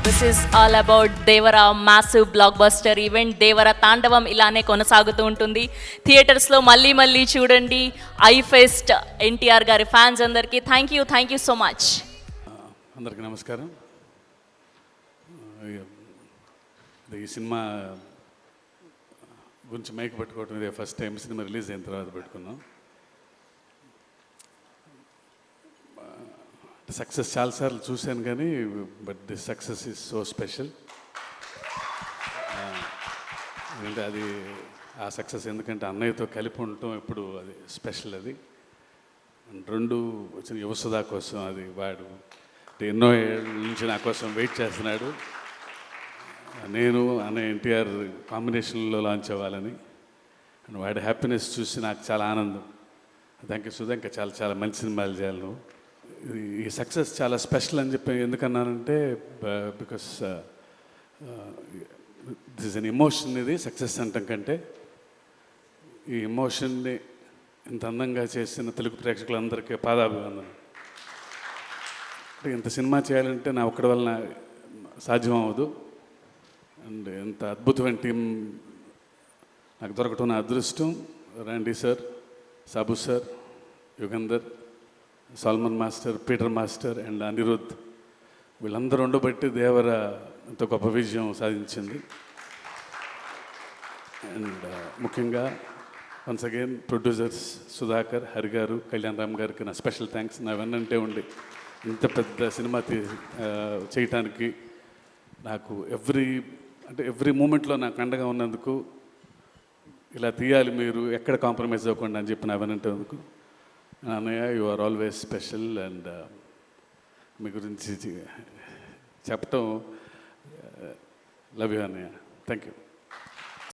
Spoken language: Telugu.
This is all about Devara massive blockbuster event. Devara తాండవం ఇలానే కొనసాగుతూ ఉంటుంది. థియేటర్స్లో మళ్ళీ మళ్ళీ చూడండి. ఐ ఫెస్ట్ ఎన్టీఆర్ గారి ఫ్యాన్స్ అందరికీ థ్యాంక్ యూ సో మచ్. అందరికీ నమస్కారం. ఈ సినిమా గురించి మైక్ పెట్టుకోవటం ఇదే ఫస్ట్ టైం. సినిమా రిలీజ్ అయిన తర్వాత పెట్టుకున్నాం. సక్సెస్ చాలాసార్లు చూశాను కానీ but this success is so special. ఎందుకంటే అది ఆ సక్సెస్ ఎందుకంటే అన్నయ్యతో కలిపి ఉండటం ఎప్పుడు అది స్పెషల్. అది రెండు వచ్చిన యువసుధా కోసం అది వాడు ఎన్నో ఏళ్ళ నుంచి నా కోసం వెయిట్ చేస్తున్నాడు. నేను అన్నయ్య ఎన్టీఆర్ కాంబినేషన్లో లాంచ్ అవ్వాలని అండ్ వాడి హ్యాపీనెస్ చూసి నాకు చాలా ఆనందం. Thank you Sudha. ఇంకా చాలా చాలా మంచి సినిమాలు చేయాలి నువ్వు. ఈ సక్సెస్ చాలా స్పెషల్ అని చెప్పి ఎందుకన్నానంటే because this is an emotion. ఇది సక్సెస్ అంటాం కంటే ఈ ఎమోషన్ని ఇంత అందంగా చేసిన తెలుగు ప్రేక్షకులందరికీ పాదాభివందనం. ఇంత సినిమా చేయాలంటే నా ఒక్కడి వలన సాధ్యం అవ్వదు. అండ్ ఎంత అద్భుతమైన టీం నాకు దొరకటం నా అదృష్టం. Randy sir, Sabu sir, Yugandhar, Salman master, Peter master and Anirudh వీళ్ళందరూ ఉండబట్టి దేవర ఎంతో గొప్ప విజయం సాధించింది. అండ్ ముఖ్యంగా once again producers Sudhakar, Hari గారు, కళ్యాణ్ రామ్ గారికి నా స్పెషల్ థ్యాంక్స్. నా వెన్నంటే ఉండి ఇంత పెద్ద సినిమా చేయటానికి నాకు ఎవ్రీ మూమెంట్లో నాకు అండగా ఉన్నందుకు, ఇలా తీయాలి మీరు ఎక్కడ కాంప్రమైజ్ అవ్వకుండా అని చెప్పి నా వెన్నంటే అందుకు అన్నయ్య you are always special. And మీ గురించి చెప్పటం లవ్ యూ అన్నయ్య. Thank you.